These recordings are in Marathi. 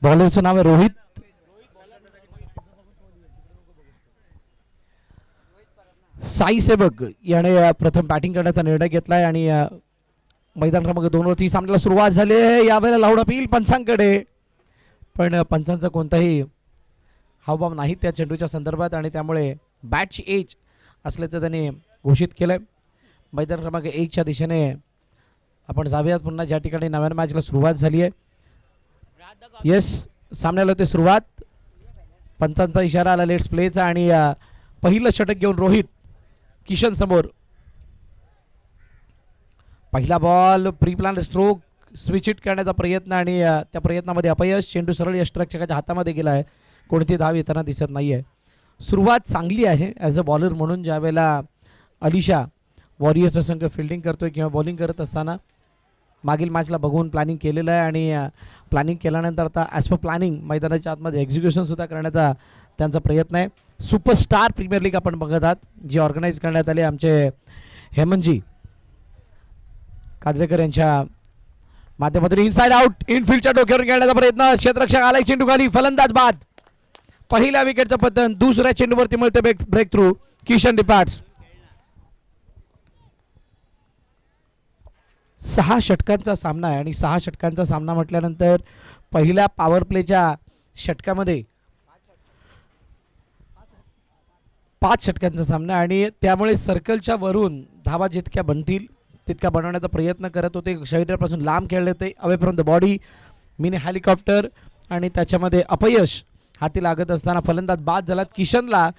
बॉलरचं नाव आहे रोहित. साई सेवक याने प्रथम बॅटिंग करण्याचा निर्णय घेतलाय आणि मैदान क्रमांक 2 वरती सामन्याला सुरुवात झाली आहे. यावेळेला लाऊड अपील पंचांकडे, पण पंचांचा कोणताही हावभाव नाही त्या चेंडूच्या संदर्भात आणि त्यामुळे बॅटची एज असल्याचं त्याने घोषित केलंय. मैदान क्रमांक 1च्या दिशेने आपण जाऊयात पुन्हा, ज्या ठिकाणी नव्या मॅचला सुरुवात झाली आहे. येस, सामन्याला होते सुरुवात. पंचांचा इशारा आला लेट्स प्लेचा आणि पहिलं षटक घेऊन रोहित किशन समोर. पहिला ball pre plan stroke switch hit करण्याचा प्रयत्न आणि त्या प्रयत्नामध्ये अपयश. चेंडू सरळ यष्टिरक्षकाच्या हातामध्ये गेला आहे. कोणती धाव येताना दिसत नाही आहे. सुरुवात चांगली आहे ॲज अ बॉलर म्हणून. ज्यावेळेला अलिशा वॉरियर्सचा संघ फिल्डिंग करतोय किंवा बॉलिंग करत असताना मागील मॅचला बघून प्लॅनिंग केलेलं आहे आणि प्लॅनिंग केल्यानंतर आता ॲज पर प्लॅनिंग मैदानाच्या आतमध्ये एक्झिक्युशनसुद्धा करण्याचा त्यांचा प्रयत्न आहे. सुपरस्टार प्रीमियर लीग आपण बघत आहात, जी ऑर्गनाईज करण्यात आली आमचे हेमंतजी कादरेकर यांच्या माध्यमातून. इनसाइड आउट, इनफिल्डच्या डोक्यावरून खेळण्याचा प्रयत्न. क्षेत्ररक्षक आलाय चेंडू खाली, फलंदाज बाद. पहिल्या विकेटचं पतन. दुसऱ्या चेंडूवरती मिळते ब्रेक थ्रू. किशन डिपार्ट्स. 6 षटकांचा सामना आहे आणि 6 षटकांचा सामना म्हटल्यानंतर पहिल्या पॉवर प्लेच्या षटकामध्ये 5 षटकांचा सामना आणि त्यामुळे सर्कलच्या वरून धावा जितक्या बनतील तितका बनवण्याचा प्रयत्न करत होते. शरीरापासून लांब खेळले होते, away from the body, mini helicopter, आणि त्याच्यामध्ये अपयश हाती लागत असताना फलंदाज बाद झाला. किशनला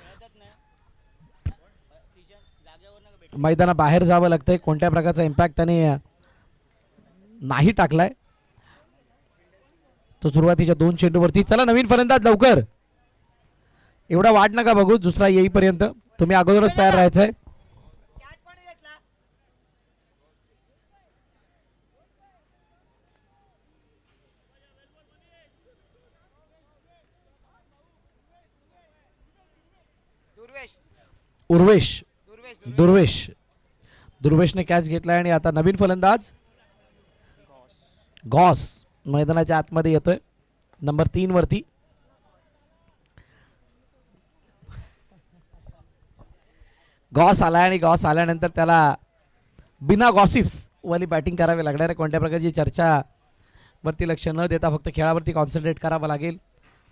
मैदानाबाहेर जावं लागतंय. कोणत्या प्रकारचा इम्पॅक्ट त्याने नाही टाकलाय. तो सुरुवातीच्या 2 चेंडूवरती. चला नवीन फलंदाज लवकर, एवढा वाट नका बघू दुसरा येईपर्यंत. तुम्ही अगोदरच तयार राहायचंय. दुर्वेशने कॅच घेतलाय आणि आता नवीन फलंदाज गॉस मैदानाच्या आतमध्ये येतोय नंबर 3 वरती. गॉस आलाय आणि गॉस आल्यानंतर त्याला बिना गॉसिप्स वाली बॅटिंग करावी लागणार आहे. कोणत्या प्रकारची चर्चा वरती लक्ष न देता फक्त खेळावरती कॉन्सन्ट्रेट करावं लागेल.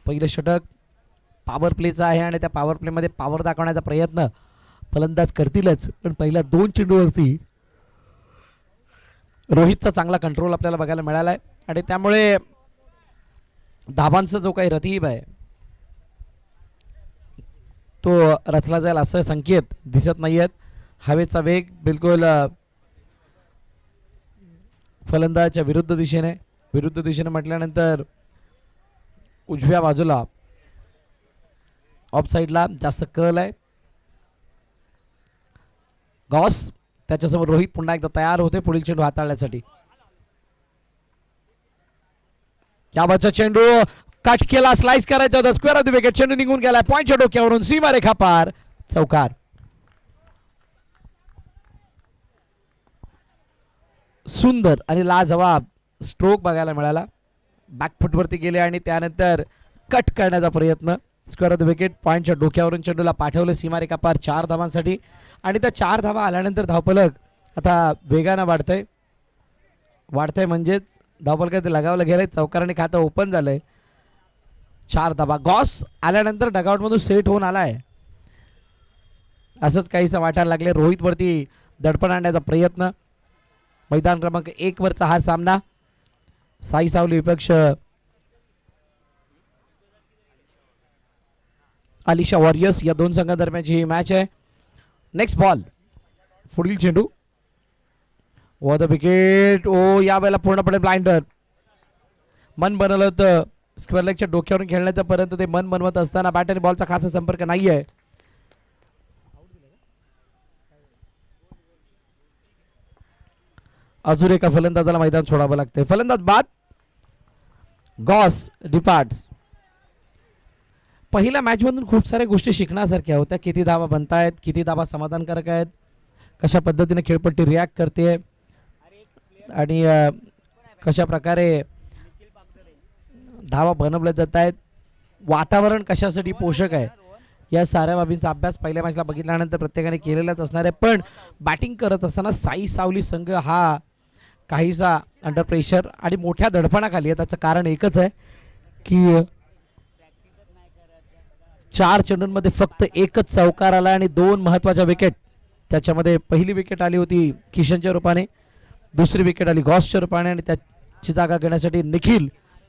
पहिलं षटक पॉवर प्लेचा आहे आणि त्या पॉवर प्लेमध्ये पॉवर दाखवण्याचा प्रयत्न फलंदाज करतीलच, पण पहिल्या 2 चेंडूवरती रोहितचा चांगला कंट्रोल आपल्याला बघायला मिळाला आहे आणि त्यामुळे धाबांचा जो काही रतीब आहे तो रचला जाईल असं संकेत दिसत नाही आहेत. हवेचा वेग बिलकुल फलंदाजाच्या विरुद्ध दिशेने म्हटल्यानंतर उजव्या बाजूला ऑफ साईडला जास्त कल आहे. गॉस त्याच्यासमोर रोहित पुन्हा एकदा तयार होते पुढील चेंडू हाताळण्यासाठी. याबाचा चेंडू कट केला, स्लाइस करायचा होता, स्क्वेअर ऑफ द विकेट. चेंडू निघून गेला पॉइंटच्या डोक्यावरून, सीमारेखा पार, चौकार. सुंदर आणि लाजवाब स्ट्रोक बघायला मिळाला. बॅकफुटवरती गेले आणि त्यानंतर कट करण्याचा प्रयत्न. स्क्वेअर ऑफ द विकेट, पॉइंटच्या डोक्यावरून चेंडूला पाठवलं सीमारेखा पार 4 धावांसाठी आणि त्या 4 धावा आल्यानंतर धावफलक आता वेगानं वाढतंय म्हणजेच धावफलकात लगावलं गेलंय. चौकाराने खातं ओपन झालंय. 4 धावा. गॉस आल्यानंतर डगआउटमधून सेट होऊन आलाय असंच काहीसं वाटायला लागले. रोहितवरती दडपण आणण्याचा प्रयत्न. मैदान क्रमांक 1 वरचा हा सामना. साई सावली विपक्ष अलिशा वॉरियर्स या 2 संघांदरम्यानची ही मॅच आहे. नेक्स्ट बॉल, पुढील चेंडू व द विकेट. ओ यावेळेला पूर्णपणे ब्लाइंडर. मन बनवलं होतं स्क्वेअर लेगच्या डोक्यावरून खेळण्याचं, परंतु ते मन बनवत असताना बॅट आणि बॉलचा खासा संपर्क नाही आहे. अजून एका फलंदाजाला मैदान सोडावं लागतंय. फलंदाज बाद. Gauss departs. पहिल्या मॅचमधून खूप साऱ्या गोष्टी शिकण्यासारख्या होत्या. किती धावा बनतायत, किती धावा समाधानकारक आहेत, कशा पद्धतीने खेळपट्टी रिॲक्ट करते आणि कशा प्रकारे धावा बनवल्या जात आहेत, वातावरण कशासाठी पोषक आहे, या साऱ्या बाबींचा अभ्यास पहिल्या मॅचला बघितल्यानंतर प्रत्येकाने केलेलाच असणार आहे. पण बॅटिंग करत असताना साई सावली संघ हा काहीसा अंडर प्रेशर आणि मोठ्या दडपणाखाली आहे. त्याचं कारण एकच आहे की 4 चेंडूंमध्ये फक्त एकच चौकार आला आणि 2 महत्त्वाच्या विकेट. त्याच्यामध्ये पहिली विकेट आली होती किशनच्या रूपाने, दुसरी विकेट आली गॉसच्या रूपाने आणि त्याची जागा घेण्यासाठी निखिल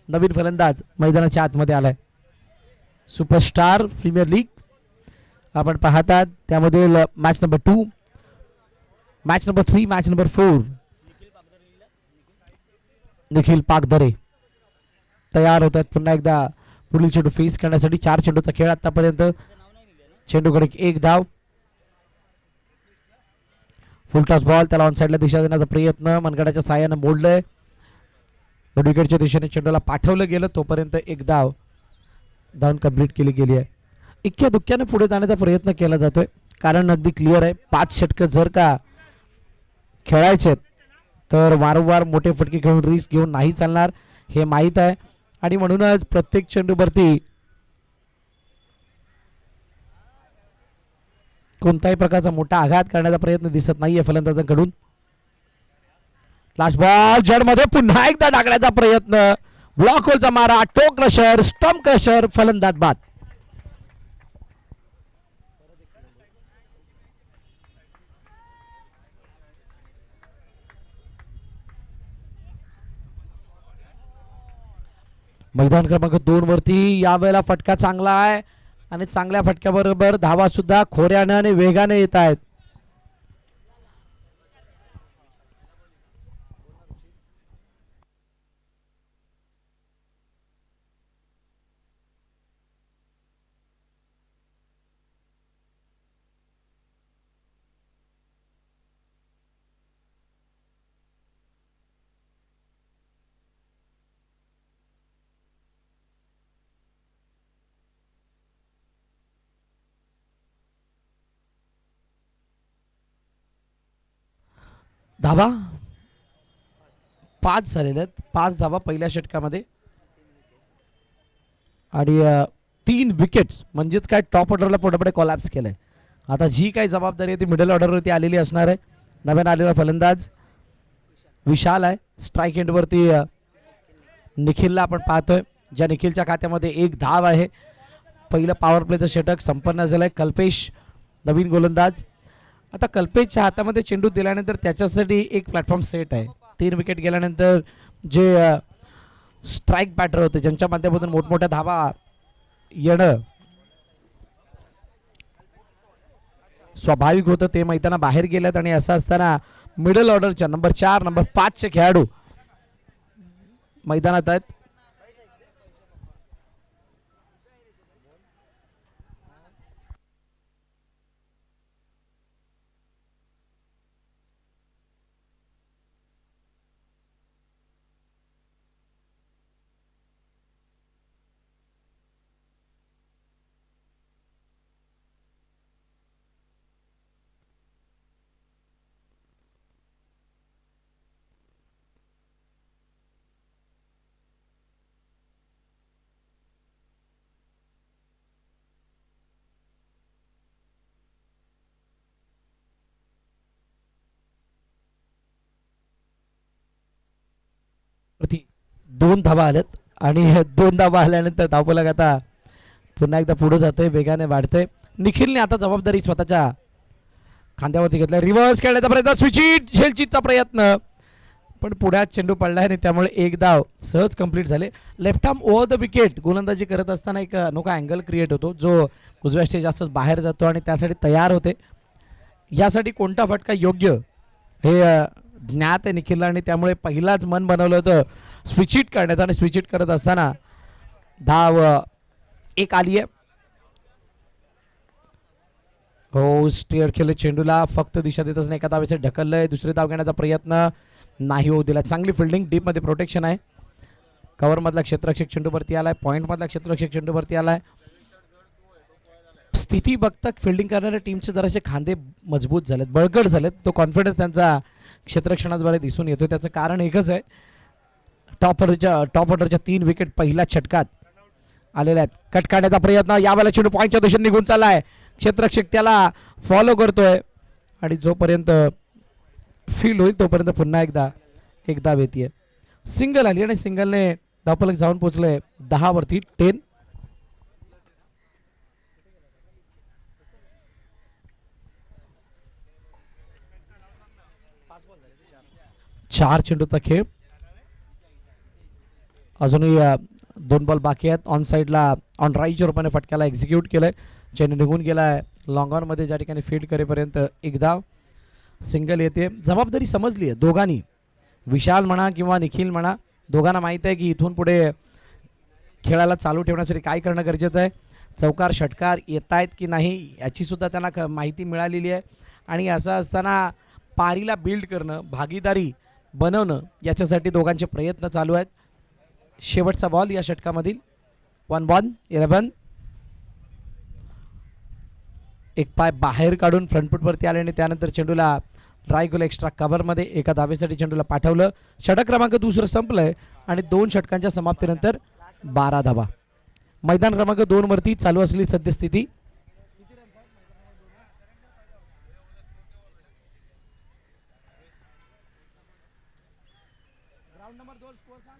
नवीन फलंदाज मैदानाच्या आतमध्ये आलाय. सुपरस्टार प्रीमियर लीग आपण पाहतात, त्यामध्ये match number 2, match number 3, match number 4 Nikhil Pagdare तयार होत आहेत पुन्हा एकदा पुढील चेंडू फेस करण्यासाठी. 4 चेंडूचा खेळ आतापर्यंत, चेंडूकडे 1 धाव, फुल टॉस बॉल, त्याला ऑन साईडला दिशा देण्याचा प्रयत्न मनगडाच्या साह्यानं मोडलंय, मिड विकेटच्या दिशेने चेंडूला पाठवलं गेलं, तोपर्यंत 1 धाव धावून कंप्लीट केली गेली आहे. इतक्या दुःख्याने पुढे जाण्याचा प्रयत्न केला जातोय, कारण अगदी क्लिअर आहे 5 षटकं जर का खेळायचे तर वारंवार मोठे फटके खेळून रिस्क घेऊन नाही चालणार हे माहीत आहे. आणि म्हणूनच प्रत्येक चेंडूवरती कोणत्याही प्रकारचा मोठा आघात करण्याचा प्रयत्न दिसत नाहीये फलंदाजांकडून. लास्ट बॉल जडमध्ये पुन्हा एकदा टाकण्याचा प्रयत्न, ब्लॉक होलचा मारा, टो क्रशर, स्टंप क्रशर, फलंदाज बाद. मैदान क्रमांक 2 वरती यावेळेला फटका चांगला आहे आणि चांगल्या फटक्याबरोबर धावा सुद्धा खोऱ्याने आणि वेगाने येत आहेत. धावा 5 झालेल्या आहेत, 5 धावा पहिल्या षटकामध्ये आणि 3 विकेट्स, म्हणजेच काय टॉप ऑर्डरला पुढे कॉलॅप्स केलंय. आता जी काही जबाबदारी आहे ती मिडल ऑर्डरवरती आलेली असणार आहे. नव्यानं आलेला फलंदाज विशाल आहे. स्ट्राईक एंडवरती निखिलला आपण पाहतोय, ज्या निखिलच्या खात्यामध्ये 1 धाव आहे. पहिलं पॉवर प्लेचं षटक संपन्न झालंय. कल्पेश नवीन गोलंदाज. आता कल्पेशच्या हातामध्ये चेंडू दिल्यानंतर त्याच्यासाठी एक प्लॅटफॉर्म सेट आहे. 3 विकेट गेल्यानंतर जे स्ट्राईक बॅटर होते ज्यांच्या माध्यमातून मोठमोठ्या धावा येणं स्वाभाविक होतं ते मैदाना बाहेर गेलेत आणि असं असताना मिडल ऑर्डरच्या नंबर 4 नंबर 5 चे खेळाडू मैदानात आहेत. प्रति 2 धावा आल्यात आणि 2 धावा आल्यानंतर धावफलक आता पुन्हा एकदा पुढे जातोय, वेगाने वाढतोय. निखिलने आता जबाबदारी स्वतःच्या खांद्यावरती घेतलाय. रिव्हर्स खेळण्याचा प्रयत्न, स्विचिट झेलचीचा प्रयत्न, पण पुढ्यात चेंडू पडला आणि त्यामुळे 1 धाव सहज कंप्लीट झाले. Left arm over the wicket गोलंदाजी करत असताना एक अनोखा अँगल क्रिएट होतो जो उजव्या स्टेज जास्त बाहेर जातो आणि त्यासाठी तयार होते. यासाठी कोणता फटका योग्य हे ज्ञात आहे निखिलला आणि त्यामुळे पहिलाच मन बनवलं होतं स्विचिट करण्याचं आणि स्विचिट करत असताना धाव 1 आली आहे. हो, स्टेअर केले चेंडूला, फक्त दिशा देत असताना एका धावेचे ढकललंय. दुसरी धाव घेण्याचा प्रयत्न नाही होऊ दिला. चांगली फिल्डिंग, डीप मध्ये प्रोटेक्शन आहे. कव्हर मधला क्षेत्ररक्षक चेंडूवरती आलाय, पॉइंट मधला क्षेत्ररक्षक चेंडूवरती आलाय. स्थिती बघता फिल्डिंग करणाऱ्या टीमचे जरासे खांदे मजबूत झालेत, बळकट झालेत. तो कॉन्फिडन्स त्यांचा क्षेत्ररक्षणाद्वारे दिसून येतो. त्याचं कारण एकच आहे, टॉप ऑर्डरच्या 3 विकेट पहिल्या षटकात आलेल्या आहेत. कट काढण्याचा प्रयत्न, यावेळेला चेंडू पॉईंटच्या दिशेने निघून चाललाय. क्षेत्ररक्षक त्याला फॉलो करतोय आणि जोपर्यंत फील्ड होईल तोपर्यंत पुन्हा एकदा धाव येते. सिंगल आली आणि सिंगलने धावफलक जाऊन पोहोचलंय 10 वरती 10. चार चेंडूचा खेळ, अजूनही 2 बॉल बाकी आहेत. ऑन साईडला ऑन राईटच्या रूपाने फटक्याला एक्झिक्यूट केलंय. चेंडू निघून गेलाय लॉंग ऑन मध्ये, ज्या ठिकाणी फील्ड करेपर्यंत एक धाव. सिंगल येते. जबाबदारी समजली आहे दोघांनी, विशाल म्हणा किंवा निखिल म्हणा, दोघांना माहीत आहे की इथून पुढे खेळाला चालू ठेवण्यासाठी काय करणं गरजेचं आहे. चौकार षटकार येत आहेत की नाही याची सुद्धा त्यांना माहिती मिळालेली आहे. आणि असं असताना पारीला बिल्ड करणं, भागीदारी बनवणं, याच्यासाठी दोघांचे प्रयत्न चालू आहेत. शेवटचा बॉल या षटकामधील 1 बॉल 11. एक पाय बाहेर काढून फ्रंटफुटवरती आले आणि त्यानंतर चेंडूला ट्राय केलं एक्स्ट्रा कव्हरमध्ये. एका धावेसाठी चेंडूला पाठवलं. षटक क्रमांक दुसरं संपलंय आणि 2 षटकांच्या समाप्तीनंतर 12 धावा. मैदान क्रमांक 2 वरती चालू असलेली सद्यस्थिती ग्राउंड नंबर 2 स्कोर सांग.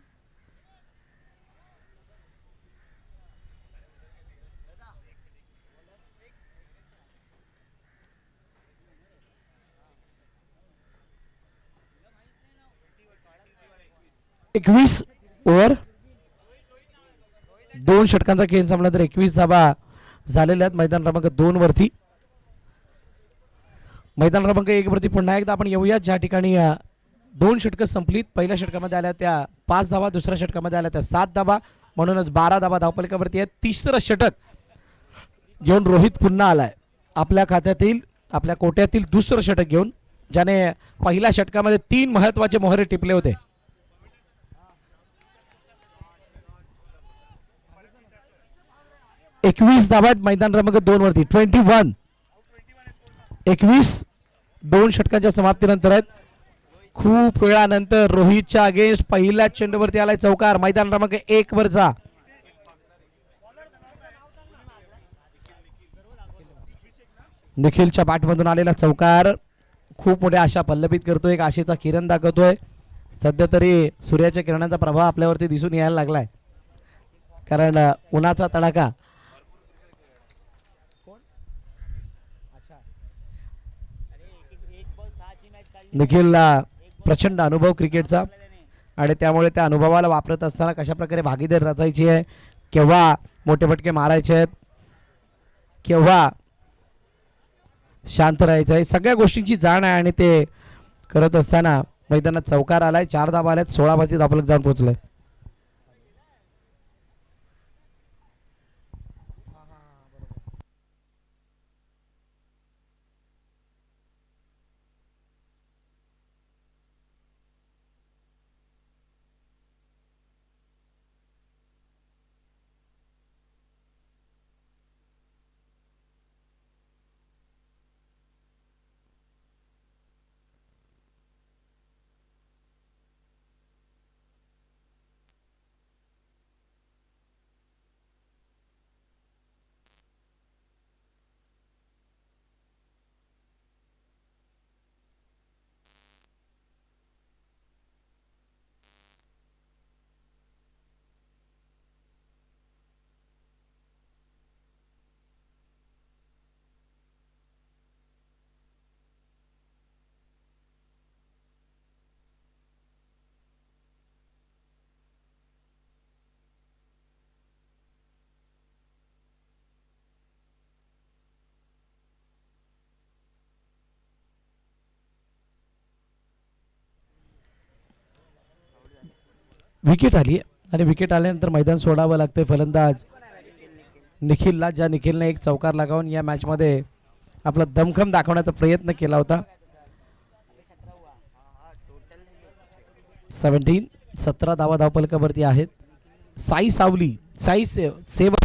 एकवीस ओव्हर 2 षटकांचा खेळ संपला तर 21 धावा झालेल्या आहेत मैदान क्रमांक 2 वरती. मैदान क्रमांक 1 वरती पुन्हा एकदा आपण येऊया, ज्या ठिकाणी 2 षटकं संपलीत. पहिल्या षटकामध्ये आल्या त्या 5 धावा, दुसऱ्या षटकामध्ये आल्या त्या 7 धावा, म्हणूनच 12 धावा धावफलकावरती आहेत. तिसरं षटक घेऊन रोहित पुन्हा आलाय आपल्या खात्यातील, आपल्या कोट्यातील दुसरं षटक घेऊन, ज्याने पहिल्या षटकामध्ये 3 महत्वाचे मोहरे टिपले होते. एकवीस धावा मैदान क्रमांक 2 वरती. 21 21 2 षटकांच्या समाप्तीनंतर आहेत. खूप वेळानंतर रोहितच्या अगेन्स्ट पहिल्या चेंडूवरती आलाय चौकार मैदान क्रमांक 1 वरचा. निखिलच्या बॅटमधून आलेला चौकार खूप मोठ्या आशा पल्लवित करतोय, एक आशेचा किरण दाखवतोय. सध्या तरी सूर्याच्या किरणाचा प्रभाव आपल्यावरती दिसून यायला लागलाय, कारण उन्हाचा तडाखा. निखिलला प्रचंड अनुभव क्रिकेटचा आणि त्यामुळे त्या अनुभवाला वापरत असताना कशा प्रकारे भागीदारी रचायची आहे, केव्हा मोठे फटके मारायचे आहेत, केव्हा शांत राहायचं आहे, सगळ्या गोष्टींची जाण आहे. आणि ते करत असताना मैदानात चौकार आलाय. 4 धावा आल्यात. 16 वरती धावफलक जाऊन पोहोचलंय. विकेट आली आणि विकेट आल्यानंतर मैदान सोडावं लागतंय फलंदाज निखिलला, ज्या निखिलने एक चौकार लगावून या मॅचमध्ये आपला दमखम दाखवण्याचा प्रयत्न केला होता. 17 धावा धावफलकावरती आहेत. साई सावली, साई सेवक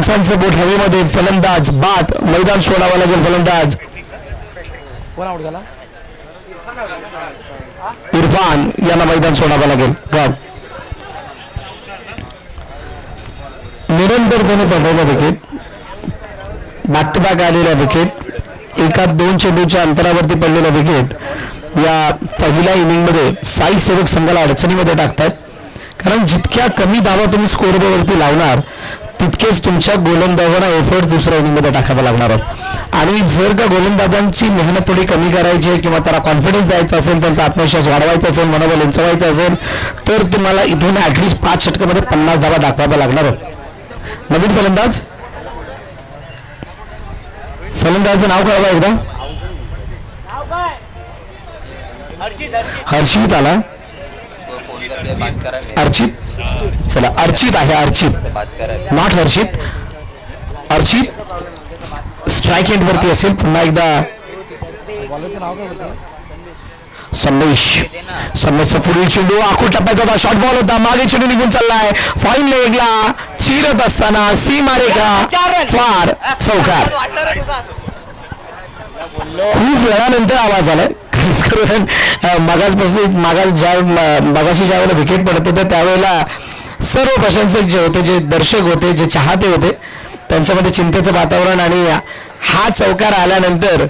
पंचांचं बोट हवेमध्ये, फलंदाज बाद, मैदान सोडावं लागेल. फलंदाज कोण आउट झाला? इरफान यांना मैदान सोडावं लागेल. निरंतरपणे पडलेल्या विकेट, बॅक टू बॅक आलेल्या विकेट, एका 2 चेंडूच्या अंतरावरती पडलेल्या विकेट या पहिल्या इनिंगमध्ये साई सेवक संघाला अडचणीमध्ये टाकतात. कारण जितक्या कमी धावा तुम्ही स्कोरवरती लावणार तितकेच तुमच्या गोलंदाजांना एफर्ट दुसऱ्या इनिंगमध्ये टाकावा लागणार आहे. आणि जर का गोलंदाजांची मेहनत थोडी कमी करायची आहे किंवा त्याला कॉन्फिडन्स द्यायचा असेल, त्यांचा आत्मविश्वास वाढवायचा असेल, मनोबल उंचवायचं असेल, तर तुम्हाला इथून ॲटलिस्ट 5 षटकामध्ये 50 धावा दाखवाव्या लागणार आहे. नवीन फलंदाज, फलंदाजाचं नाव कळवा एकदा. हर्षित आला. अर्चित, चला अर्चित आहे. Archit not Harshit. Archit strike end वरती असेल. पुन्हा एकदा संदेश. संदेशचा पुढील चेंडू आखूड टप्प्याचा होता, शॉर्ट बॉल होता, मागे चेंडू निघून चाललाय. फाईन लेगला चिरत असताना सीमारेखा फार चौकार. खूप वेळानंतर आवाज आलाय. मगाशी ज्या वेळेला विकेट पडत होते त्यावेळेला सर्व प्रशंसक जे होते, जे दर्शक होते, जे चाहते होते, त्यांच्यामध्ये चिंतेचं वातावरण. आणि हा चौकार आल्यानंतर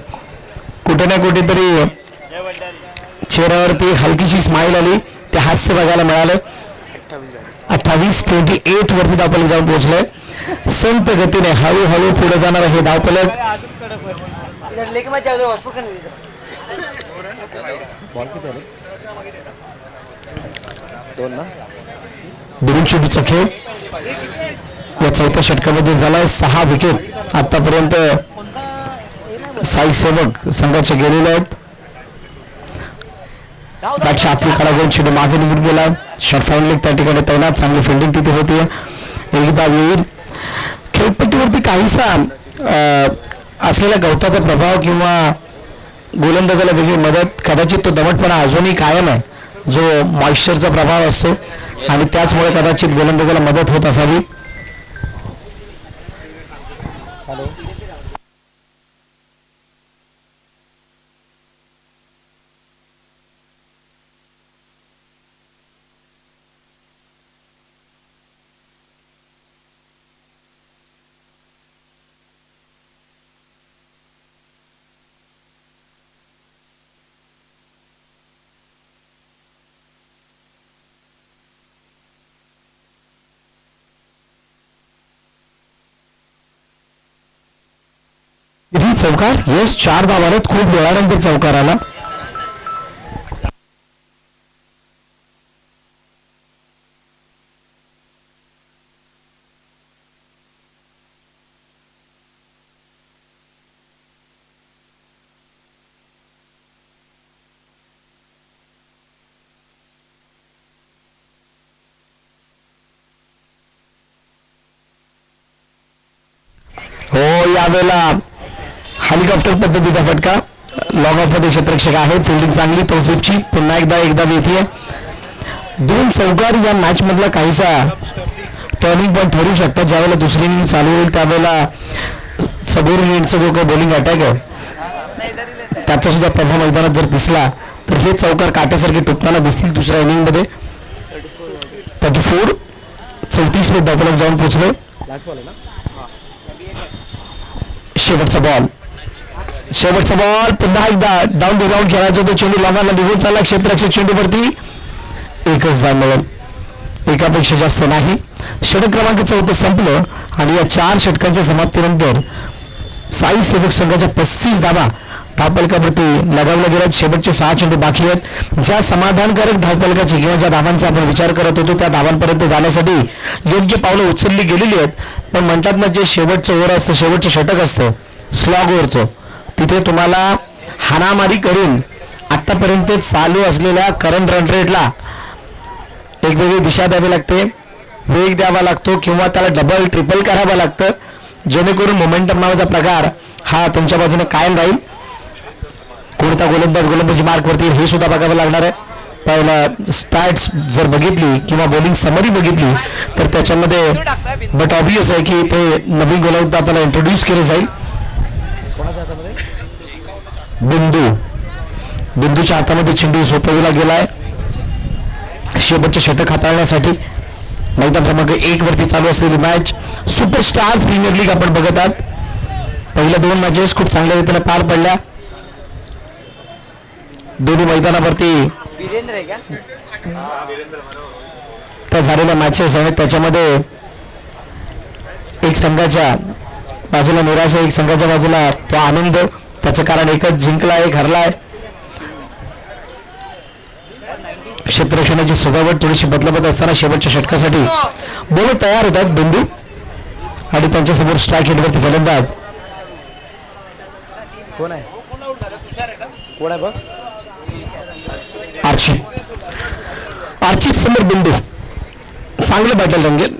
कुठे ना कुठेतरी चेहऱ्यावरती हलकीशी स्माईल आली. ते हास्य बघायला मिळालं. 28-28 वरती धावफलक जाऊन पोहोचलंय. संत गतीने हळूहळू पुढे जाणार हे धावफलक. बिरुन चेंडूचा खेळ या चौथ्या षटकामध्ये झालाय. 6 विकेट आतापर्यंत साई सेवक संघाचे गेलेले आहेत. बॅटच्या आतली कडा घेऊन चेंडू मागे निघून गेला. शॉर्ट फाईन लेग त्या ठिकाणी तैनात. चांगली फिल्डिंग तिथे होती. एकदा येईल खेळपट्टीवरती काहीसा असलेल्या गवताचा प्रभाव किंवा गोलंदाजाला वेगळी मदत, कदाचित तो दमटपणा अजूनही कायम आहे, जो मॉइश्चरचा प्रभाव असतो आणि त्याचमुळे कदाचित गोलंदाजाला मदत होत असावी. चौकार. येस, 4 धावा आहेत. खूप वेळानंतर चौकार आला. हो, यावेळेला हेलिकॉप्टर पद्धतीचा फटका. लॉंग ऑफ मध्ये क्षेत्ररक्षक आहे. फिल्डिंग चांगली तौसिफची. पुन्हा एकदा येते. 2 चौकार या मॅच मधला काहीसा टर्निंग पॉईंट ठरू शकतात. ज्यावेळेला दुसरी इनिंग चालू होईल त्यावेळेला सबोर युनिटचा जो काही बॉलिंग अटॅक आहे त्याचा सुद्धा प्रभाव मैदानात जर दिसला तर हे चौकार काट्यासारखे टुकताना दिसतील दुसऱ्या इनिंग मध्ये. 34 34 मध्ये धावफलक जाऊन पोहोचले. शेवटचा बॉल पुन्हा एकदा डाऊन द ग्राउंड खेळायचा होता. चेंडू लॉंगाला निघून चालला. क्षेत्ररक्षक चेंडूवरती एकच धाव मिळेल, एकापेक्षा जास्त नाही. षटक क्रमांक 14 संपलं आणि या 4 षटकांच्या समाप्तीनंतर साई सेवक संघाच्या 35 धावा धावफलकावरती लगावल्या गेल्यात. शेवटचे 6 चेंडू बाकी आहेत. ज्या समाधानकारक धावफलकाची किंवा ज्या धावांचा आपण विचार करत होतो त्या धावांपर्यंत जाण्यासाठी योग्य पावलं उचलली गेलेली आहेत. पण म्हणतात ना, जे शेवटचं ओव्हर असतं, शेवटचं षटक असतं स्लॉग ओव्हरचं, तिथे तुम्हाला हाणामारी करून आतापर्यंत चालू असलेल्या करंट रन रेटला एक वेगळी दिशा द्यावी लागते, वेग द्यावा लागतो किंवा त्याला डबल ट्रिपल करावं लागतं, जेणेकरून मोमेंटम नावाचा प्रकार हा तुमच्या बाजूने कायम राहील. कोणता गोलंदाजी मार्कवरती हे सुद्धा बघावं लागणार आहे. पहिला स्टॅट्स जर बघितली किंवा बॉलिंग समरी बघितली तर त्याच्यामध्ये बट ऑब्वियस आहे की ते नवीन गोलंदाज त्याला इंट्रोड्यूस केले जाईल. बिंदूच्या हातामध्ये चेंडू झोपविला गेलाय शेवटचे षटक हाताळण्यासाठी. मैदान क्रमांक 1 वरती चालू असलेली मॅच सुपरस्टार्स प्रीमियर लीग आपण बघत आहात. पहिल्या 2 मॅचेस खूप चांगल्या रीतीने पार पडल्या. दोन्ही मैदानावरती त्या झालेल्या मॅचेस आहेत त्याच्यामध्ये एक संघाच्या बाजूला निराशा एक संघाच्या बाजूला तो आनंद. त्याचं कारण एकच, जिंकलाय एक हरलाय. क्षेत्ररक्षणाची सजावट थोडीशी बदलत असताना शेवटच्या षटकासाठी बोल तयार होतात बिंदू आणि त्यांच्यासमोर स्ट्राईक हेडवरती फलंदाज कोण आहे बघ अर्चित समोर बिंदू. चांगलं बॅटल रंगेल.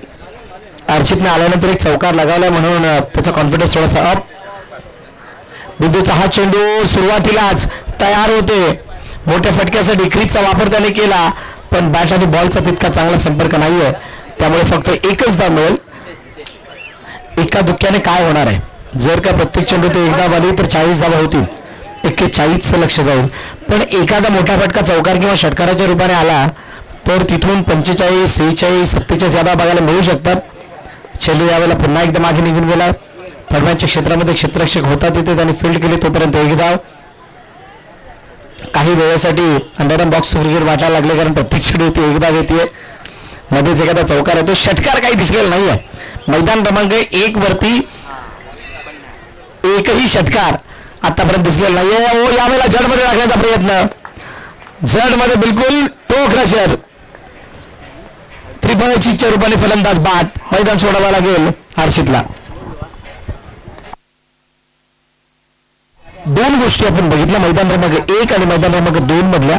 अर्चितने आल्यानंतर एक चौकार लगावलाय म्हणून त्याचा कॉन्फिडन्स थोडासा अप. बिंदूचा हा चेंडू सुरुवातीलाच तयार होते मोठ्या फटक्यासाठी. क्रीजचा वापर त्याने केला पण बॅट आणि बॉलचा तितका चांगला संपर्क नाहीये त्यामुळे फक्त एकच धाव मिळेल. एका धुक्याने काय होणार आहे जर का प्रत्येक चेंडू ते एकदा आली तर 40 धावा होतील. 41चं लक्ष जाईल पण एखादा मोठा फटका चौकार किंवा षटकाराच्या रूपाने आला तर तिथून 45, 46, 47 या धावा बघायला मिळू शकतात. चेंडू यावेळेला पुन्हा एकदा मागे निघून गेला. फलंदाजीच्या क्षेत्रामध्ये क्षेत्ररक्षक होता तिथे त्यांनी फील्ड केली तोपर्यंत एक धाव. काही वेळेसाठी अंडरआर्म बॉक्स क्रिकेट वाटायला लागले कारण प्रत्येक चेंडू ती एकदा घेते मध्येच एखादा चौकार येतो. षटकार काही दिसलेला नाहीये. मैदान क्रमांक 1 वरती एकही षटकार आतापर्यंत दिसलेला नाहीये. ओ यावेळेला जडमध्ये टाकण्याचा प्रयत्न. जडमध्ये बिलकुल टो क्रशर. त्रिफळाचीच्या रूपाने फलंदाज बाद. मैदान सोडावं लागेल हर्षितला. 2 गोष्टी आपण बघितल्या मैदान क्रमांक 1 आणि मैदान क्रमांक 2 मधल्या.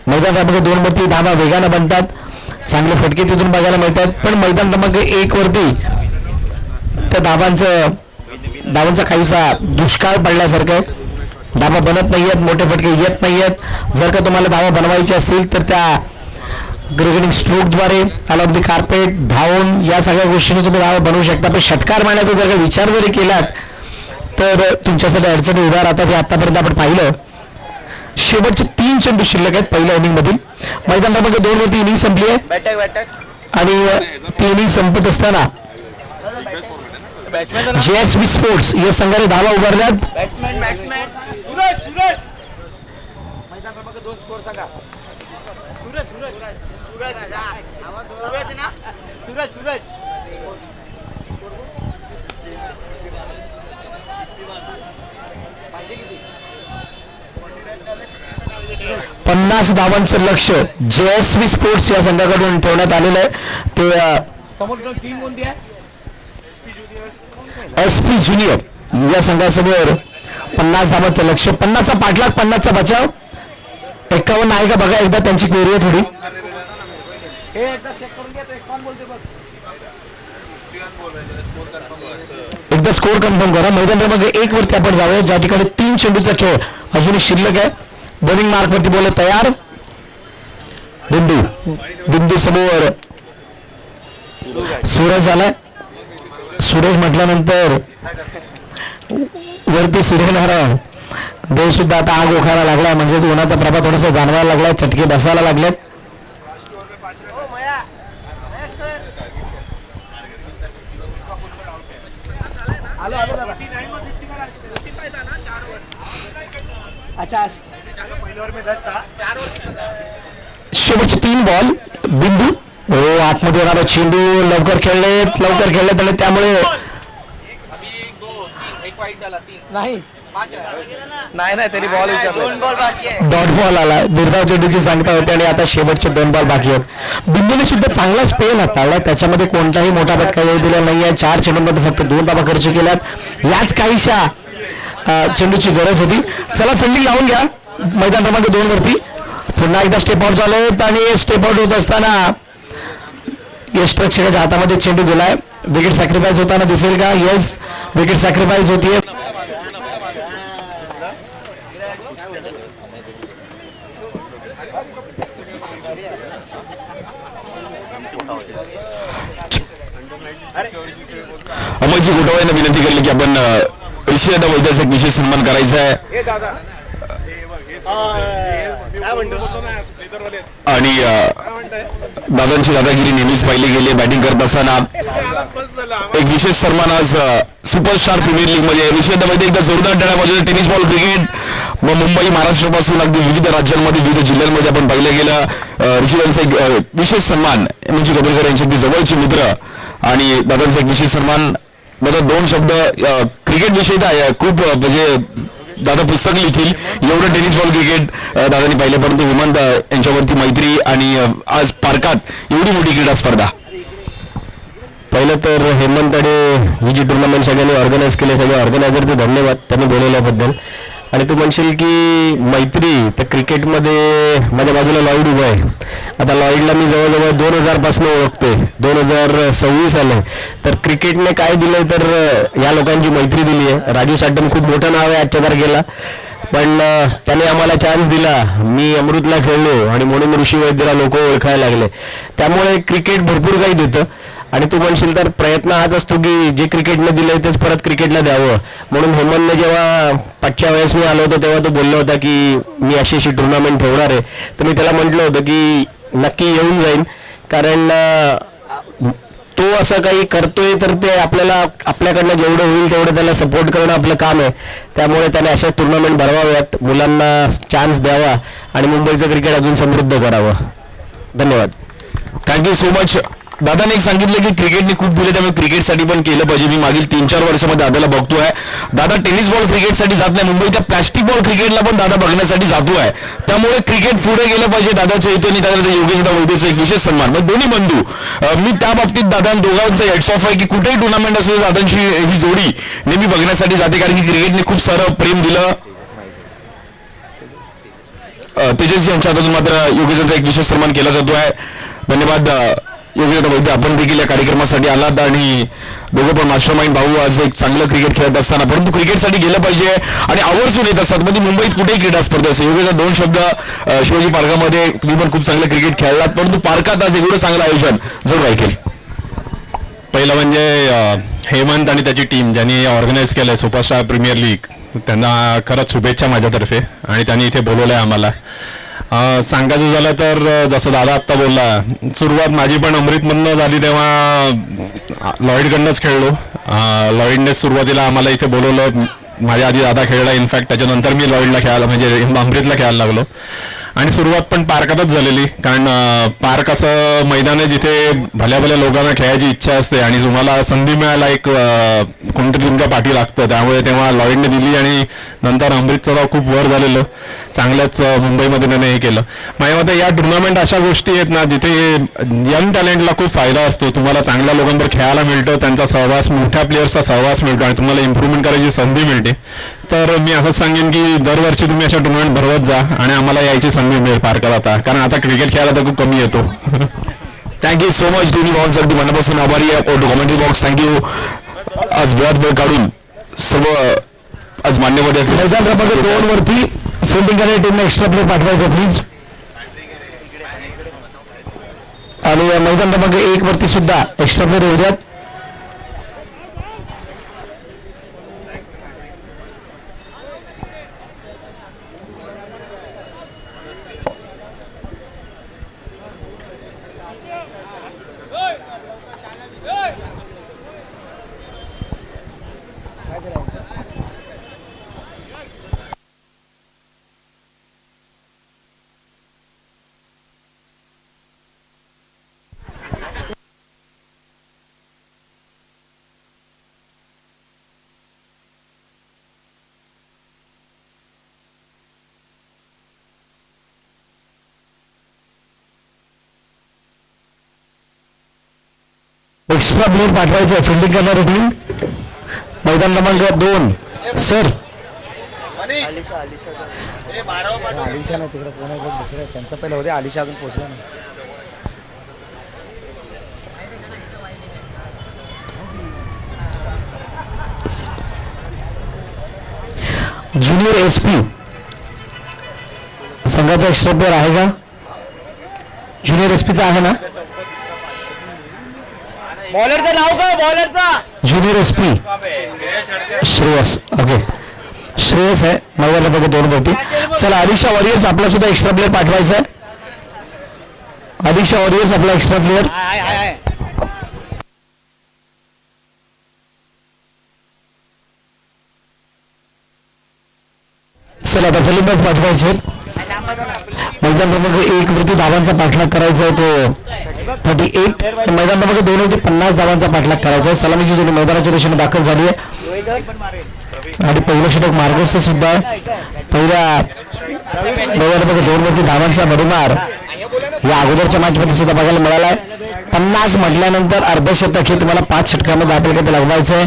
मैदान क्रमांक 2 वरती धावा वेगानं बनतात. चांगले फटके तिथून बघायला मिळतात पण मैदान क्रमांक 1 वरती त्या धावांचा काहीसा दुष्काळ पडल्यासारखं आहे. धावा बनत नाहीयेत, मोठे फटके येत नाहीयेत. जर का तुम्हाला धावा बनवायची असतील तर त्या ग्रेगेटिंग स्ट्रोकद्वारे अलॉंग दी कार्पेट धावून या सगळ्या गोष्टींनी तुम्ही धावा बनवू शकता. पण षटकार मारण्याचा जर का विचार जरी केलात तर तुमच्यासाठी अडचणी उभ्या राहतात. हे आतापर्यंत आपण पाहिलं. शेवटचे 3 चेंडू शिल्लक आहेत पहिल्या इनिंग मधील. मैदान क्रमांक 2 वरती इनिंग संपली आहे आणि ती इनिंग संपत असताना JSB स्पोर्ट्स या संघाने धावा उभारल्यात. पन्नास धावांचं लक्ष JSB स्पोर्ट्स या संघाकडून ठेवण्यात आलेलं आहे. ते समोर टीम कोणती आहे SP ज्युनियर या संघासमोर 50 धावांचं लक्ष. 50चा पाठलाग 50चा बचाव. 51 आहे का बघा एकदा त्यांची क्वेरी आहे थोडी. एकदा स्कोर कन्फर्म करा. मैदान क्रमांक 1 वरती आपण जाऊया ज्या ठिकाणी 3 चेंडूचा खेळ अजूनही शिल्लक आहे. बॉलिंग मार्क वरती बोल तयार. बिंदू समोर सूरज आलाय. सूरज म्हटल्यानंतर वरती सूर्यनारायण देव सुद्धा आता आग ओखायला लागलाय म्हणजे उन्हाचा प्रभाव थोडासा जाणवायला लागलाय. चटके बसायला लागलेत. शेवटचे 3 बॉल. बिंदू आतमध्ये येणारा चेंडू लवकर खेळलेत आणि त्यामुळे नाही तरी बॉल डॉट बॉल आला. दुर्गाव चेंडूची सांगता होते आणि आता शेवटचे 2 बॉल बाकी आहेत. बिंदूने सुद्धा चांगला स्पेल हाताळला. त्याच्यामध्ये कोणताही मोठा फटका येऊ दिला नाहीये. 4 चेंडूंमध्ये फक्त 2 धावा खर्च केल्यात. याच काहीशा चेंडूची गरज होती. चला फिल्डिंग लावून घ्या. मैदान क्रमांक 2 वरती पुन्हा एकदा स्टेप आउट झालेत आणि स्टेप आउट होत असताना यष्टरक्षकाच्या हातामध्ये चेंडू गेलाय. विकेट सॅक्रिफाईस होताना दिसेल का? येस, विकेट सॅक्रिफाईस होतीये. अमोलजी गोटावा यांना विनंती केली की आपण ऋषी दादा वैद्याचा एक विशेष सन्मान करायचा आहे आणि दादांची दादागिरी नेहमीच पाहिली गेली बॅटिंग करत असताना एक विशेष सन्मान आज सुपरस्टार प्रीमियर लीग मध्ये ऋषी दादा वैद्य एकदा जोरदार टाळ्या वाजवल्या. टेनिस बॉल क्रिकेट व मुंबई महाराष्ट्रापासून अगदी विविध राज्यांमध्ये विविध जिल्ह्यांमध्ये आपण पाहिलं गेलं ऋषी दादांचा एक विशेष सन्मान म्हणजे कबीरकर यांची ती जवळची मित्र आणि दादांचा एक विशेष सन्मान. दादा दोन शब्द क्रिकेट विषयी खूप म्हणजे दादा पुस्तक लिहितील एवढं टेनिस बॉल क्रिकेट दादांनी पाहिलं परंतु हेमंत यांच्यावरती मैत्री आणि आज पार्कात एवढी मोठी क्रीडा स्पर्धा. पहिलं तर हेमंत आणि ही जी टुर्नामेंट सगळ्यांनी ऑर्गनाईज केले सगळ्या ऑर्गनायझरचे धन्यवाद त्यांनी बोलवल्याबद्दल. आणि तू म्हणशील की मैत्री तर क्रिकेटमध्ये माझ्या बाजूला लॉईड उभा आहे. आता लॉईडला मी जवळजवळ 2000 पासून ओळखतोय 2026 आले तर क्रिकेटने काय दिलंय तर या लोकांची मैत्री दिली आहे. राजू साटम खूप मोठं नाव आहे आजच्या तारखेला पण त्याने आम्हाला चान्स दिला. मी अमृतला खेळलो आणि म्हणून ऋषी वैद्यला लोक ओळखायला लागले. त्यामुळे क्रिकेट भरपूर काही देतं आणि तू म्हणशील तर प्रयत्न हाच असतो की जे क्रिकेटने दिलंय तेच परत क्रिकेटला द्यावं. म्हणून हेमंतने जेव्हा पाचच्या वेळेस मी आलो होतो तेव्हा तो बोलला होता की मी अशी टुर्नामेंट ठेवणार आहे तर मी त्याला म्हटलं होतं की नक्की येऊन जाईन कारण तो असं काही करतोय तर ते आपल्याकडनं जेवढं होईल तेवढं त्याला सपोर्ट करणं आपलं काम आहे. त्यामुळे त्याने अशा टुर्नामेंट भरवाव्यात मुलांना चान्स द्यावा आणि मुंबईचं क्रिकेट अजून समृद्ध करावं. धन्यवाद. Thank you so much. दादाने एक सांगितलं की क्रिकेटने खूप दिले त्यामुळे क्रिकेटसाठी पण केलं पाहिजे. मी मागील 3-4 वर्षामध्ये दादाला बघतोय. दादा टेनिस बॉल क्रिकेटसाठी जात नाही मुंबईच्या प्लॅस्टिक बॉल क्रिकेटला पण दादा बघण्यासाठी जातोय. त्यामुळे क्रिकेट पुढे गेलं पाहिजे दादाच्या हेतूने दादा योगेश दादा वैद्यचा एक विशेष सन्मान म्हणजे दोन्ही बंधू मी त्या बाबतीत दादा दोघांचा हेड्स ऑफ आहे की कुठेही टुर्नामेंट असू दादांची ही जोडी नेहमी बघण्यासाठी जाते कारण की क्रिकेटने खूप सारं प्रेम दिलं. तेजस्वी यांच्या हातून मात्र योगेशांचा एक विशेष सन्मान केला जातो आहे. धन्यवाद योगेश वैद्य आपण देखील या कार्यक्रमासाठी आलात आणि दोघं पण मास्टरमाइंड भाऊ आज एक चांगलं क्रिकेट खेळत असताना परंतु क्रिकेटसाठी गेलं पाहिजे आणि आवर्जून येत असतात म्हणजे मुंबईत कुठेही क्रीडा स्पर्धा असते. योगेशचा 2 शब्द शिवाजी पार्कामध्ये तुम्ही पण खूप चांगलं क्रिकेट खेळलात परंतु पार्कात आज एवढं चांगलं आयोजन जरूर ऐकेल. पहिलं म्हणजे हेमंत आणि त्याची टीम ज्यांनी ऑर्गनाईज केलं आहे सुपरस्टार प्रीमियर लीग त्यांना खरंच शुभेच्छा माझ्यातर्फे आणि त्यांनी इथे बोलवलं आहे आम्हाला. सांगायचं झालं तर जसं दादा आत्ता बोलला सुरुवात माझी पण अमृतमधनं झाली तेव्हा लॉईडकडनंच खेळलो. लॉईडने सुरुवातीला आम्हाला इथे बोलवलं. माझ्या आधी दादा खेळला इनफॅक्ट त्याच्यानंतर मी लॉईडला खेळायला म्हणजे अमृतला खेळायला लागलो आणि सुरुवात पण पार्कातच झालेली कारण पार्क असं मैदान आहे जिथे भल्या भल्या लोकांना खेळायची इच्छा असते आणि तुम्हाला संधी मिळायला एक कोणतरी तुमच्या पाठी लागतं. त्यामुळे तेव्हा लॉईडने दिली आणि नंतर अमृतचं नाव खूप वर झालेलं चांगलंच मुंबईमध्ये त्याने हे केलं. माझ्या मते या टुर्नामेंट अशा गोष्टी आहेत ना जिथे यंग टॅलेंटला खूप फायदा असतो. तुम्हाला चांगल्या लोकांवर खेळायला मिळतं त्यांचा सहवास मोठ्या प्लेयर्सचा सहवास मिळतो आणि तुम्हाला इम्प्रूव्हमेंट करायची संधी मिळते. तर मी असंच सांगेन की दरवर्षी तुम्ही अशा टुर्नामेंट भरवत जा आणि आम्हाला यायची संधी मिळेल पार्कात आता कारण आता क्रिकेट खेळायला तर खूप कमी येतो. थँक्यू सो मच दोन्ही भावांसाठी अगदी मनापासून आभारी आहे. कॉमेंट्री बॉक्स थँक्यू आज वेळात वेळ काढून सर्व आज मान्यवर मैदान क्रमांक 2 वरती फिल्डिंग करणारी टीमने एक्स्ट्रा प्लेयर पाठवायचं प्लीज आणि मैदान क्रमांक 1 वरती सुद्धा एक्स्ट्रा प्लेयर येऊ द्यात. एक्स्ट्रा प्लेयर पाठवायचं फिल्डिंग करणारी टीम मैदान क्रमांक 2 सर. आलिशा नाही तिकडे कोण आहे दुसरं त्यांचं पहिलं होते आलिशा अजून पोहोचला नाही. ज्युनियर SP संघाचा एक्स्ट्रा प्लेयर आहे का? ज्युनियर एसपीचा आहे ना? बॉलरचं नाव काय बॉलरचा? Junior SP Shreyas. Okay, Shreyas आहे मैदान क्रमांक 2 वरती. चला अलिशा वॉरियर्स आपला सुद्धा एक्स्ट्रा प्लेअर पाठवायचा आहे. अलिशा वॉरियर्स आपला एक्स्ट्रा प्लेअर. चला आता फलंदाज पाठवायचे. मैदान क्रमांक 1 वरती धावांचा पाठलाग करायचा आहे तो 38. मैदान क्रमांक 2 वरती 50 धावांचा पाठलाग करायचा आहे. सलामीची जोडी मैदानाच्या दिशेने दाखल झाली आहे आणि पहिलं षटक मार्गस्थ सुद्धा आहे. पहिल्या मैदान क्रमांक 2 वरती धावांचा भडीमार या अगोदरच्या मॅच मध्ये सुद्धा बघायला मिळाला आहे. 50 म्हटल्यानंतर अर्धशतक हे तुम्हाला 5 षटकांमध्ये आपल्याकडे लगवायचं आहे.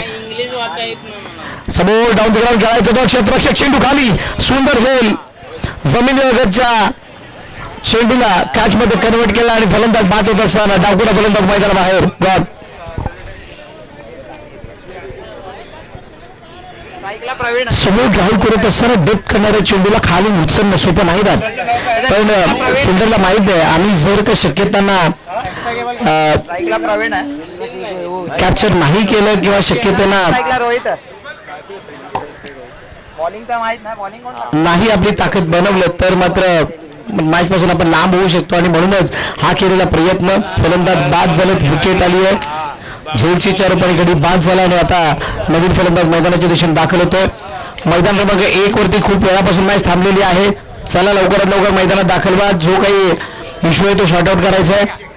समोर डाऊन द ग्राउंड खेळायचं तो क्षेत्ररक्षक चेंडू खाली सुंदर झेल जमिनीवरच्या चेंडूला कॅच मध्ये कन्वर्ट केला आणि फलंदाज बाद होत असताना डावकुडा फलंदाज मैदानाबाहेर. गॉड समोर ड्राईव्ह करत असताना डेप करणाऱ्या चेंडूला खाली उचलणं सोपं नाही राहत. पण फिल्डरला माहित आहे आम्ही जर का शक्यताना कॅप्चर नाही केलं किंवा शक्यतेना नाही आपली ताकद बनवलं तर मात्र मॅच पासून आपण लांब होऊ शकतो आणि म्हणूनच हा केलेला प्रयत्न. फलंदाज बाद झालेत, विकेट आली आहे. झेलची 4 गडी बाद झाला आणि आता नवीन फलंदाज मैदानाच्या दिशेने दाखल होतोय. मैदान क्रमांक 1 वरती खूप वेळापासून मॅच थांबलेली आहे. चला लवकरात लवकर मैदानात दाखल व्हा. जो काही इश्यू आहे तो शॉर्ट आउट करायचा आहे.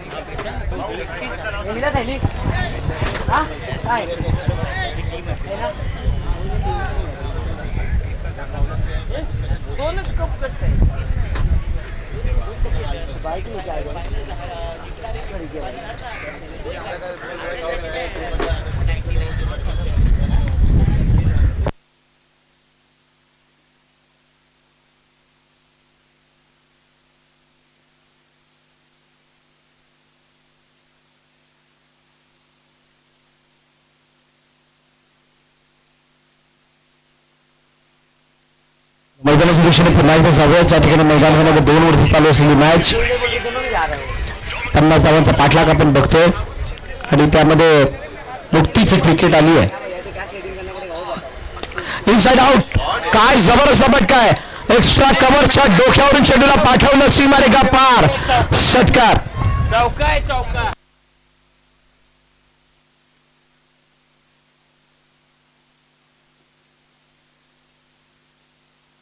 मैदानाच्या दिशेने पुन्हा एकदा जाऊया. त्या ठिकाणी मैदान क्रमांक 2 वरती चालू असलेली मॅच 50 धावांचा पाठलाग आपण बघतोय आणि त्यामध्ये नुकतीच एक विकेट आली आहे. Inside out. काय जबरदस्त फटका आहे. एक्स्ट्रा कव्हरच्या डोक्यावरून चेंडूला पाठवलं सीमारेखा पार. षटकार.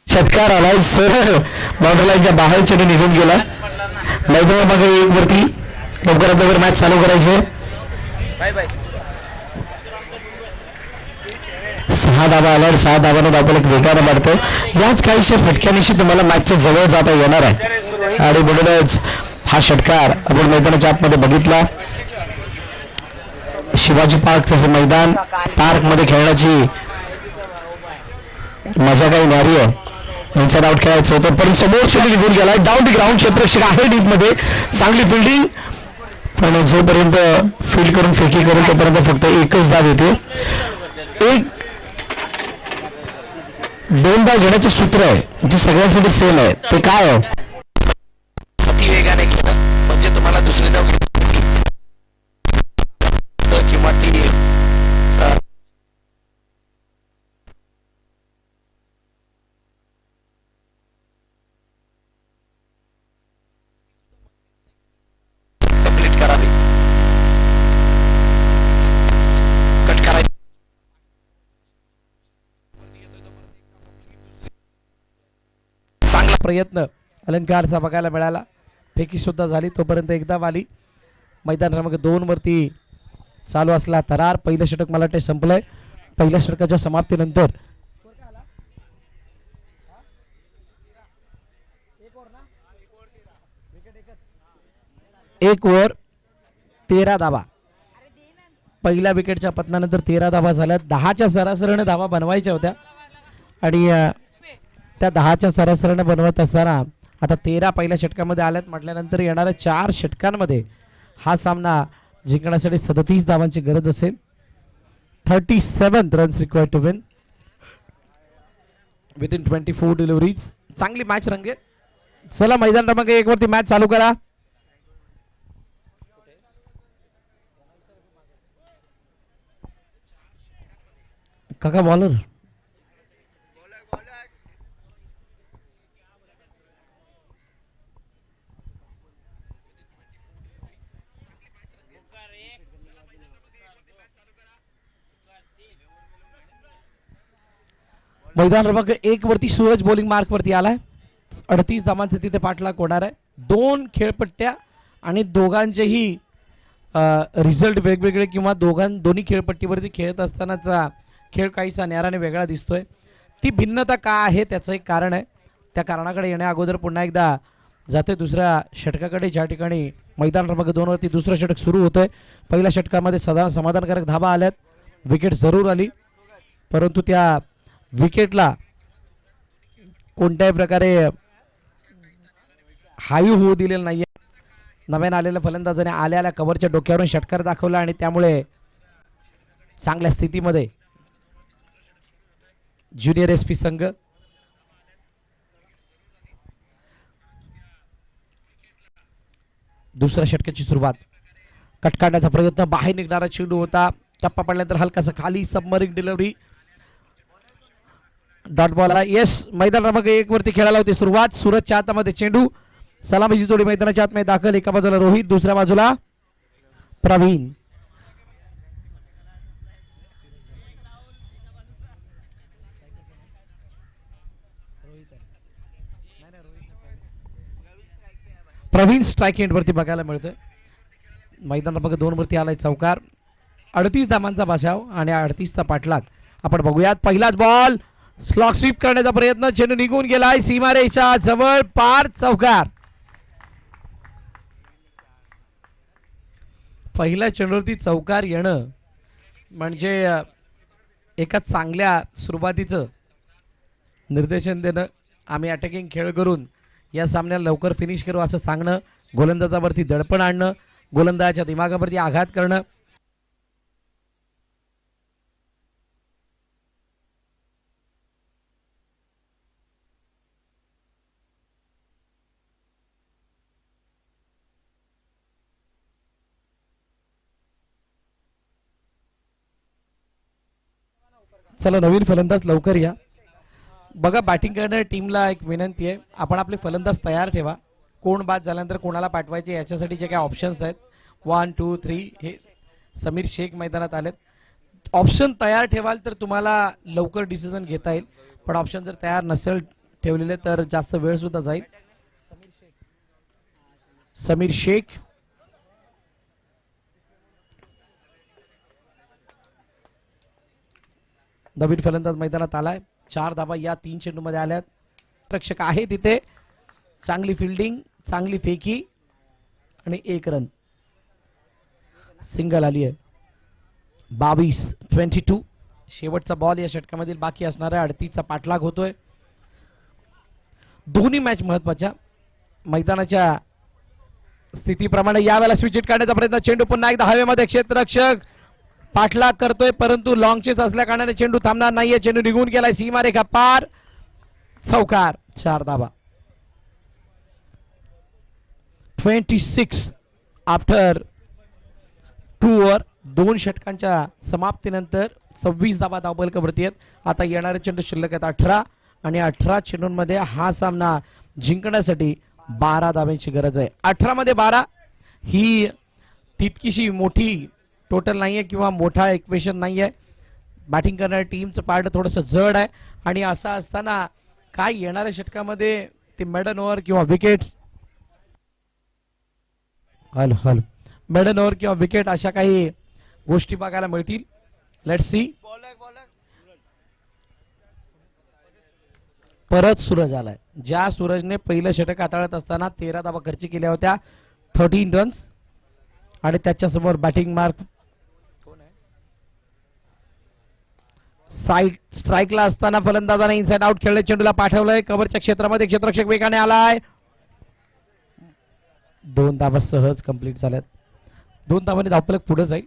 षटकार आलाय सरळ बाउंड्री लाईनच्या बाहेर चेंडू निघून गेला. मैदान क्रमांक 1 वरती लवकरात लवकर मॅच चालू करायची. 6 धावा आल्या. 6 धावाने धावपल वेगानं मारतं. याच काहीशा फटक्यानिशी तुम्हाला मॅचच्या जवळ जाता येणार आहे आणि म्हणूनच हा षटकार आपण मैदानाच्या आतमध्ये बघितला. शिवाजी पार्कचं हे मैदान पार्क मध्ये खेळण्याची मजा काही न्यारी आहे. इनसाइड आउट खेळायचं होतं पण समोर चेंडू निघून गेला. डाऊन द ग्राउंड क्षेत्ररक्षक आहे डीप मध्ये. चांगली फिल्डिंग पण जोपर्यंत फील्ड करून फेकी करून तोपर्यंत फक्त एकच धाव येते. एक दोनदा घेण्याचे सूत्र आहे जे सगळ्यांसाठी सेम आहे. ते काय आहे? अति वेगाने घेणं म्हणजे तुम्हाला दुसरी धाव किंवा ती प्रयत्न अलंकारचा बघायला मिळाला. फेकी सुद्धा झाली. तोपर्यंत एकदा आली. मैदान क्रमांक 2 वरती चालू असला तरार. पहिलं षटक मला वाटतं संपलंय. पहिल्या षटकाच्या समाप्तीनंतर 1 ओव्हर 13 धावा. पहिल्या विकेटच्या पतनानंतर 13 धावा झाल्या. 10च्या सरासरीने धावा बनवायच्या होत्या आणि त्या 10च्या सरासरीने बनवत असताना आता 13 पहिल्या षटकामध्ये आल्यात म्हटल्यानंतर येणाऱ्या 4 षटकांमध्ये हा सामना जिंकण्यासाठी 37 धावांची गरज असेल. 37 runs required to win within 24 deliveries. चांगली मॅच रंगेल. चला मैदान क्रमांक 1 वरती मॅच चालू करा. काका बॉलर मैदान क्रमांक 1 वरती सूरज बॉलिंग मार्क वरती आलाय. 38 धावांचे तिथे पाठलाग होणार आहे. 2 खेळपट्ट्या आणि दोघांचेही रिझल्ट वेगवेगळे किंवा दोन्ही खेळपट्टीवरती खेळत असतानाचा खेळ काहीसा न्याराने वेगळा दिसतोय. ती भिन्नता का आहे त्याचं एक कारण आहे. त्या कारणाकडे येण्या अगोदर पुन्हा एकदा जाते दुसऱ्या षटकाकडे, ज्या ठिकाणी मैदान क्रमांक 2 वरती दुसरं षटक सुरू होतंय. पहिल्या षटकामध्ये समाधानकारक धावा आल्यात, विकेट जरूर आली, परंतु त्या विकेटला कोणत्याही प्रकारे हावी होऊ दिलेलं नाहीये. नव्यानं आलेल्या फलंदाजाने आल्या कव्हरच्या डोक्यावरून षटकार दाखवला आणि त्यामुळे चांगल्या स्थितीमध्ये ज्युनियर एसपी संघ दुसऱ्या षटकाची सुरुवात. कट काढण्याचा प्रयत्न, बाहेर निघणारा चेंडू होता, टप्पा पडल्यानंतर हलकासा खाली सबमरिंग डिलिव्हरी, डॉट बॉल आला. येस, मैदान क्रमांक 1 वरती खेळायला होती सुरुवात. सूरजच्या हातामध्ये चेंडू, सलामीची जोडी मैदानाच्या आतमध्ये दाखल. एका बाजूला रोहित, दुसऱ्या बाजूला प्रवीण. प्रवीण स्ट्राईक एंड वरती बघायला मिळतोय. मैदान क्रमांक 2 वरती आलाय चौकार. 38 धावांचा बचाव आणि 38चा पाठलाग आपण बघूयात. पहिलाच बॉल, स्लॉग स्वीप करण्याचा प्रयत्न, चेंडू निघून गेलाय सीमारेषा जवळ, पार, चौकार. पहिल्या चेंडूवरती चौकार येणं म्हणजे एका चांगल्या सुरुवातीचं निर्देशन देणं. आम्ही अटॅकिंग खेळ करून या सामन्याला लवकर फिनिश करू असं सांगणं, गोलंदाजावरती दडपण आणणं, गोलंदाजाच्या दिमागावरती आघात करणं. चला नवीन फलंदाज लवकर या. बघा, बॅटिंग करणाऱ्या टीमला एक विनंती आहे, आपण आपले फलंदाज तयार ठेवा. कोण बाद झाल्यानंतर कोणाला पाठवायचे याच्यासाठी जे काही ऑप्शन्स आहेत 1 2 3 हे समीर शेख मैदानात आलेत. ऑप्शन तयार ठेवाल तर तुम्हाला लवकर डिसिजन घेता येईल, पण ऑप्शन जर तयार नसेल ठेवलेले तर जास्त वेळ सुद्धा जाईल. समीर शेख, नवीन फलंदाज मैदानात आलाय. 4 धावा या 3 चेंडूमध्ये आल्यात. रक्षक आहे तिथे, चांगली फिल्डिंग, चांगली फेकी आणि 1 रन. सिंगल आली आहे. 22 शेवटचा बॉल या षटकामधील बाकी असणाऱ्या 38चा पाठलाग होतोय. दोन्ही मॅच महत्वाच्या. मैदानाच्या स्थितीप्रमाणे यावेळेला स्विच काढण्याचा प्रयत्न, चेंडू पुन्हा एकदा हवेमध्ये, क्षेत्ररक्षक पाठलाग करतोय परंतु लॉंग चेस असल्या कारणाने चेंडू थांबणार नाहीये. चेंडू निघून गेलाय सीमारेखा पार, चौकार. 4 धावा. 26 आफ्टर 2 ओव्हर. 2 षटकांच्या समाप्तीनंतर 26 धावा धावफलकावरती आहेत. आता येणारे चेंडू शिल्लक आहेत 18 आणि 18 चेंडूंमध्ये हा सामना जिंकण्यासाठी 12 धावांची गरज आहे. 18 मध्ये 12 ही तितकीशी मोठी टोटल नाहीये किंवा मोठा इक्वेशन नाहीये. बॅटिंग करणाऱ्या टीमचं पार्ट थोडंसं जड आहे आणि असं असताना काय येणाऱ्या षटकामध्ये ते मेडन ओव्हर किंवा विकेट्स, मेडन ओव्हर किंवा विकेट अशा काही गोष्टी बघायला मिळतील. Let's see. परत सूरज आलाय. ज्या सूरजने पहिलं षटक हाताळत असताना 13 धावा खर्च केल्या होत्या, 13 रन्स, आणि त्याच्यासमोर बॅटिंग मार्क साइड स्ट्राईकला असताना फलंदाजाने इनसाइड आउट खेळले, चेंडूला पाठवलंय कव्हरच्या क्षेत्रामध्ये, क्षेत्ररक्षक वेगाने आलाय. 2 धावा सहज कंप्लीट झाल्यात. 2 धावांनी धावफलक पुढे जाईल.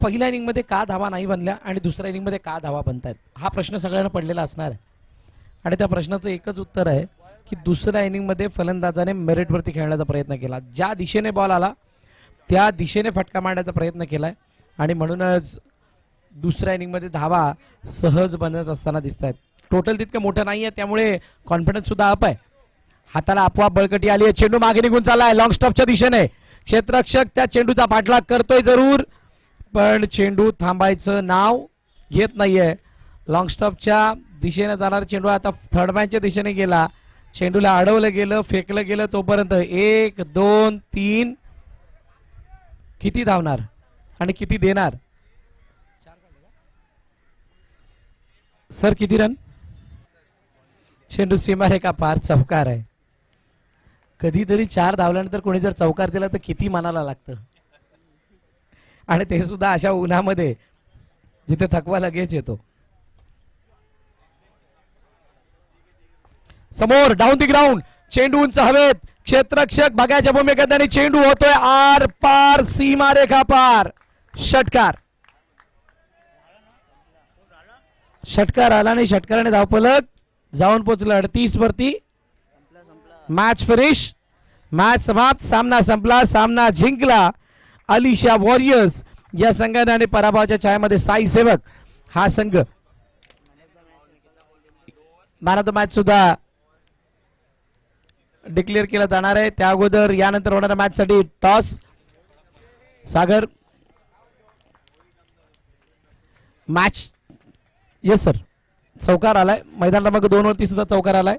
पहिल्या इनिंग मध्ये का धावा नाही बनल्या आणि दुसऱ्या इनिंग मध्ये का धावा बनतायत हा प्रश्न सगळ्यांना पडलेला असणार आहे. आणि त्या प्रश्नाचं एकच उत्तर आहे की दुसऱ्या इनिंग मध्ये फलंदाजाने मेरिटवरती खेळण्याचा प्रयत्न केला. ज्या दिशेने बॉल आला त्या दिशेने फटका मारण्याचा प्रयत्न केलाय आणि म्हणूनच दुसऱ्या इनिंगमध्ये धावा सहज बनत असताना दिसत आहेत. टोटल तितकं मोठं नाही आहे, त्यामुळे कॉन्फिडन्स सुद्धा अप आहे. हाताला आपोआप बळकटी आली आहे. चेंडू मागे निघून चाललाय लॉंग स्टॉपच्या दिशेने. क्षेत्ररक्षक त्या चेंडूचा पाठलाग करतोय जरूर, पण चेंडू थांबायचं नाव घेत नाहीये. लॉंग स्टॉपच्या दिशेने जाणारा चेंडू आता थर्ड मॅनच्या दिशेने गेला. चेंडूला अडवलं गेलं, फेकलं गेलं. तोपर्यंत 1 2 3 किती धावणार आणि किती देणार सर? किती रन? चेंडू सीमारेखा पार, चौकार आहे. कधीतरी 4 धावल्यानंतर कोणी जर चौकार दिला तर किती मनाला लागतं, आणि ते सुद्धा अशा उन्हामध्ये जिथे थकवा लगेच येतो. समोर डाऊन दी ग्राउंड, चेंडू उंच हवेत. क्षेत्ररक्षक बघायच्या भूमिकेत आणि चेंडू होतोय आर पार, सीमारेखा पार. षटकार. षटकार आला नाही, षटकाराने धावफलक जाऊन पोहोचलं 38 वरती. मॅच फिनिश, मॅच समाप्त, सामना संपला, सामना जिंकला अलिशा वॉरियर्स या संघाने आणि पराभवाच्या छायेमध्ये साई सेवक हा संघ. मॅन ऑफ द मॅच सुद्धा डिक्लेअर केला जाणार आहे. त्या अगोदर यानंतर होणाऱ्या मॅच साठी टॉस. सागर, मॅच. येस सर, चौकार आलाय मैदान क्रमांक 2 वरती सुद्धा चौकार आलाय.